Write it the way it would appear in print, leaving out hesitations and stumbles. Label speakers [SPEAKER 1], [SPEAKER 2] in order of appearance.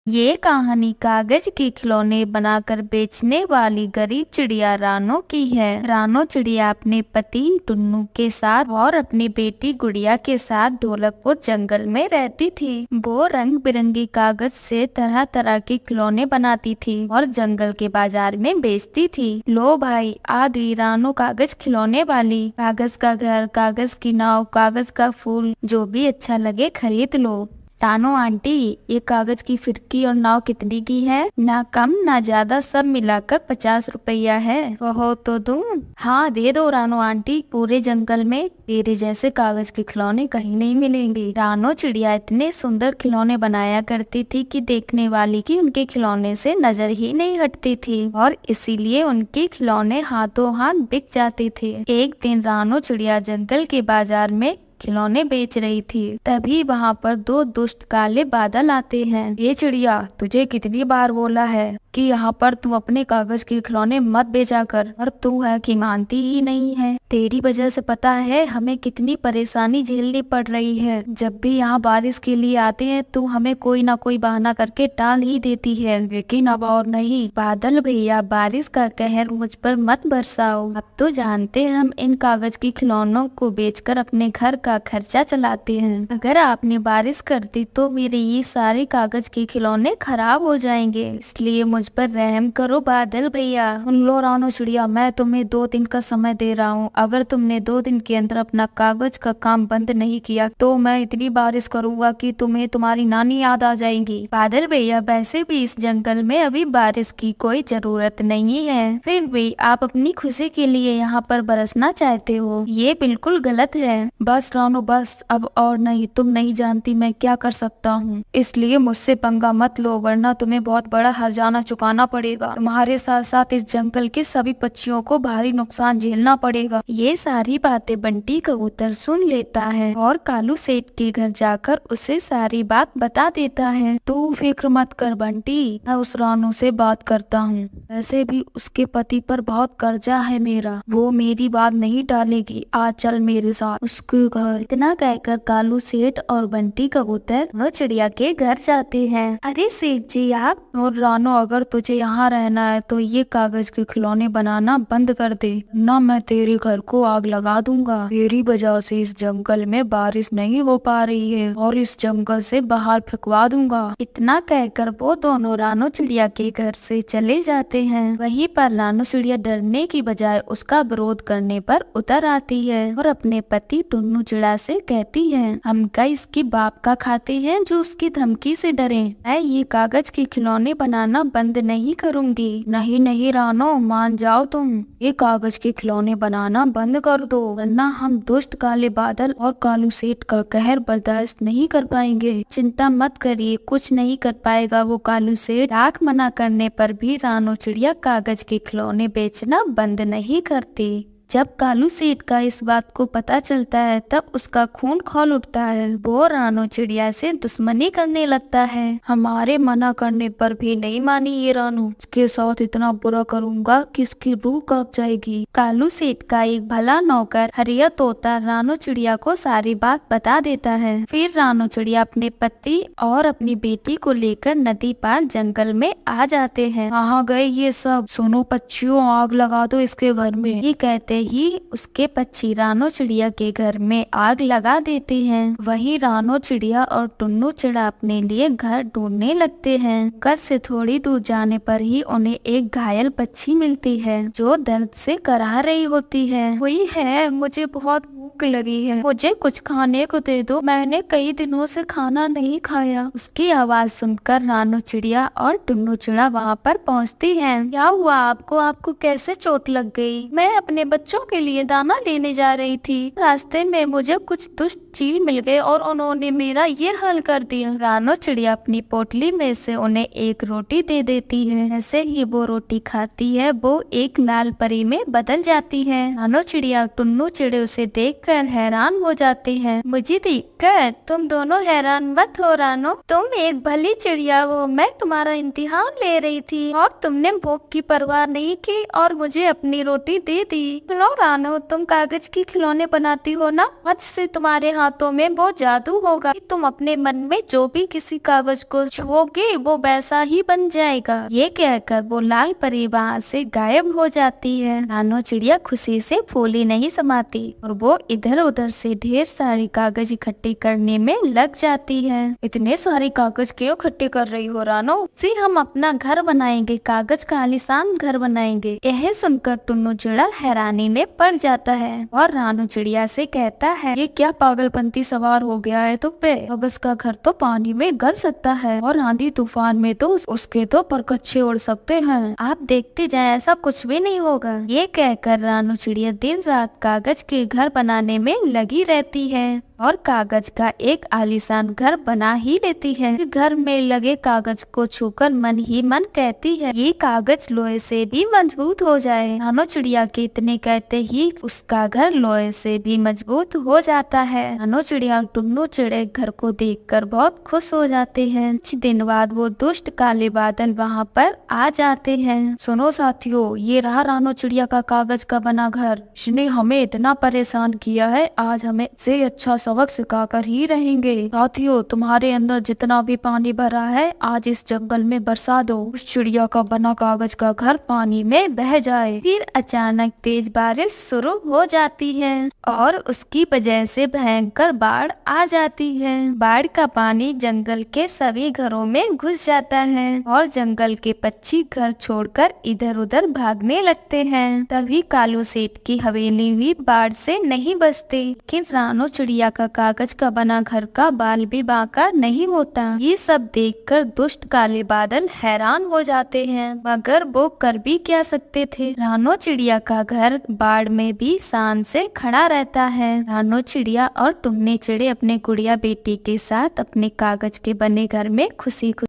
[SPEAKER 1] ये कहानी कागज के खिलौने बनाकर बेचने वाली गरीब चिड़िया रानो की है। रानो चिड़िया अपने पति टुन्नू के साथ और अपनी बेटी गुड़िया के साथ ढोलकपुर जंगल में रहती थी। वो रंग बिरंगी कागज से तरह तरह के खिलौने बनाती थी और जंगल के बाजार में बेचती थी। लो भाई, आ गई रानो कागज खिलौने वाली। कागज का घर, कागज की नाव, कागज का फूल, जो भी अच्छा लगे खरीद लो। रानो आंटी, ये कागज की फिरकी और नाव कितनी की है? ना कम ना ज्यादा, सब मिलाकर 50 रुपया है। कहो तो दूं? हाँ दे दो रानो आंटी। पूरे जंगल में तेरे जैसे कागज के खिलौने कहीं नहीं मिलेंगे। रानो चिड़िया इतने सुंदर खिलौने बनाया करती थी कि देखने वाली की उनके खिलौने से नजर ही नहीं हटती थी और इसीलिए उनके खिलौने हाथों हाथ बिक जाते थे। एक दिन रानो चिड़िया जंगल के बाजार में खिलौने बेच रही थी, तभी वहाँ पर दो दुष्ट काले बादल आते हैं। ये चिड़िया, तुझे कितनी बार बोला है कि यहाँ पर तू अपने कागज के खिलौने मत बेचा कर, और तू है कि मानती ही नहीं है। तेरी वजह से पता है हमें कितनी परेशानी झेलनी पड़ रही है। जब भी यहाँ बारिश के लिए आते हैं तू हमें कोई ना कोई बहाना करके टाल ही देती है। लेकिन अब और नहीं। बादल भैया, बारिश का कहर मुझ पर मत बरसाओ। अब तो जानते हैं हम इन कागज के खिलौनों को बेचकर अपने घर का खर्चा चलाते हैं। अगर आपने बारिश कर दी तो मेरे ये सारे कागज के खिलौने खराब हो जाएंगे, इसलिए मुझ पर रहम करो बादल भैया। सुन लो रानो चिड़िया, मैं तुम्हें 2 दिन का समय दे रहा हूँ। अगर तुमने 2 दिन के अंदर अपना कागज का काम बंद नहीं किया तो मैं इतनी बारिश करूंगा कि तुम्हें तुम्हारी नानी याद आ जाएगी। बादल भैया, वैसे भी इस जंगल में अभी बारिश की कोई जरूरत नहीं है, फिर भी आप अपनी खुशी के लिए यहाँ पर बरसना चाहते हो, ये बिल्कुल गलत है। बस रानो बस, अब और नहीं। तुम नहीं जानती मैं क्या कर सकता हूँ, इसलिए मुझसे पंगा मत लो, वरना तुम्हें बहुत बड़ा हर्जाना चुकाना पड़ेगा। तुम्हारे साथ साथ इस जंगल के सभी पक्षियों को भारी नुकसान झेलना पड़ेगा। ये सारी बातें बंटी कबूतर सुन लेता है और कालू सेठ के घर जाकर उसे सारी बात बता देता है। तू फिक्र मत कर बंटी, मैं उस रानू से बात करता हूँ। वैसे भी उसके पति पर बहुत कर्जा है मेरा, वो मेरी बात नहीं टालेगी। आज चल मेरे साथ उसके घर। इतना कहकर कालू सेठ और बंटी कबूतर वो चिड़िया के घर जाते हैं। अरे सेठ जी आप। और रानो, अगर तुझे यहाँ रहना है तो ये कागज के खिलौने बनाना बंद कर दे, ना मैं तेरे घर को आग लगा दूंगा। तेरी वजह से इस जंगल में बारिश नहीं हो पा रही है और इस जंगल से बाहर फेंकवा दूंगा। इतना कहकर वो दोनों रानो चिड़िया के घर से चले जाते हैं। वहीं पर रानो चिड़िया डरने की बजाय उसका विरोध करने पर उतर आती है और अपने पति टुन्नू चिड़ा से कहती है, हम क्या इसकी बाप का खाते हैं जो उसकी धमकी से डरे। मैं ये कागज के खिलौने बनाना बंद नहीं करूंगी। नहीं नहीं रानो, मान जाओ तुम, ये कागज के खिलौने बनाना बंद कर दो, वरना हम दुष्ट काले बादल और कालू सेठ का कहर बर्दाश्त नहीं कर पाएंगे। चिंता मत करिए, कुछ नहीं कर पाएगा वो कालू सेठ। डाक मना करने पर भी रानो चिड़िया कागज के खिलौने बेचना बंद नहीं करती। जब कालू सेठ का इस बात को पता चलता है तब उसका खून खौल उठता है। वो रानो चिड़िया से दुश्मनी करने लगता है। हमारे मना करने पर भी नहीं मानी ये रानो, इसके साथ इतना बुरा करूंगा कि इसकी रूह कांप जाएगी। कालू सेठ का एक भला नौकर हरिया तोता रानो चिड़िया को सारी बात बता देता है। फिर रानो चिड़िया अपने पति और अपनी बेटी को लेकर नदी पार जंगल में आ जाते हैं। कहाँ गए ये सब? सुनो पक्षियों, आग लगा दो इसके घर में। ये कहते ही उसके पक्षी रानो चिड़िया के घर में आग लगा देते हैं। वहीं रानो चिड़िया और टुन्नू चिड़ा अपने लिए घर ढूंढने लगते हैं। घर से थोड़ी दूर जाने पर ही उन्हें एक घायल पक्षी मिलती है जो दर्द से कराह रही होती है। वही है, मुझे बहुत भूख लगी है, मुझे कुछ खाने को दे दो, मैंने कई दिनों से खाना नहीं खाया। उसकी आवाज सुनकर रानो चिड़िया और टुन्नू चिड़ा वहाँ पर पहुँचती हैं। क्या हुआ आपको? आपको कैसे चोट लग गई? मैं अपने बच्चों के लिए दाना लेने जा रही थी, रास्ते में मुझे कुछ दुष्ट चील मिल गए और उन्होंने मेरा ये हाल कर दिया। रानो चिड़िया अपनी पोटली में से उन्हें एक रोटी दे देती है। ऐसे ही वो रोटी खाती है वो एक लाल परी में बदल जाती है। रानो चिड़िया और टुन्नू चिड़े उसे देख देखकर हैरान हो जाते हैं। मुझे देखकर तुम दोनों हैरान मत हो रानो, तुम एक भली चिड़िया हो। मैं तुम्हारा इम्तिहान ले रही थी और तुमने भूख की परवाह नहीं की और मुझे अपनी रोटी दे दी। लो रानो, तुम कागज के खिलौने बनाती हो ना, आज से तुम्हारे हाथों में वो जादू होगा कि तुम अपने मन में जो भी किसी कागज को छुओगे वो वैसा ही बन जाएगा। ये कहकर वो लाल परी वहाँ से गायब हो जाती है। रानो चिड़िया खुशी से फूली नहीं समाती और वो इधर उधर से ढेर सारे कागज इकट्ठे करने में लग जाती है। इतने सारे कागज क्यों इकट्ठे कर रही हो रानो? से हम अपना घर बनाएंगे, कागज का आलीशान घर बनाएंगे। यह सुनकर टुन्नू चिड़ा हैरानी में पड़ जाता है और रानो चिड़िया से कहता है, ये क्या पागलपंती सवार हो गया है तुम पे? कागज का घर तो पानी में गल सकता है और आंधी तूफान में तो उसके तो परकच्छे उड़ सकते हैं। आप देखते जाए, ऐसा कुछ भी नहीं होगा। ये कहकर रानो चिड़िया दिन रात कागज के घर बनाने में लगी रहती है और कागज का एक आलीशान घर बना ही लेती है। घर में लगे कागज को छूकर मन ही मन कहती है, ये कागज लोहे से भी मजबूत हो जाए। रानो चिड़िया के इतने कहते ही उसका घर लोहे से भी मजबूत हो जाता है। रानो चिड़िया टुन्नू चिड़े घर को देखकर बहुत खुश हो जाते हैं। कुछ दिन बाद वो दुष्ट काले बादल वहाँ पर आ जाते हैं। सुनो साथियों, ये रहा रानो चिड़िया का कागज का बना घर। इसने हमें इतना परेशान किया है, आज हमें से अच्छा सबक सिखाकर ही रहेंगे। साथियों, तुम्हारे अंदर जितना भी पानी भरा है आज इस जंगल में बरसा दो। उस चिड़िया का बना कागज का घर पानी में बह जाए। फिर अचानक तेज बारिश शुरू हो जाती है और उसकी वजह से भयंकर बाढ़ आ जाती है। बाढ़ का पानी जंगल के सभी घरों में घुस जाता है और जंगल के पक्षी घर छोड़कर इधर उधर भागने लगते हैं। तभी कालू सेठ की हवेली भी बाढ़ से नहीं बचती। कि रानो चिड़िया का कागज का बना घर का बाल भी बांका नहीं होता। ये सब देखकर दुष्ट काले बादल हैरान हो जाते हैं, मगर वो कर भी क्या सकते थे। रानो चिड़िया का घर बाढ़ में भी शान से खड़ा रहता है। रानो चिड़िया और टुन्नी चिड़े अपने गुड़िया बेटी के साथ अपने कागज के बने घर में खुशी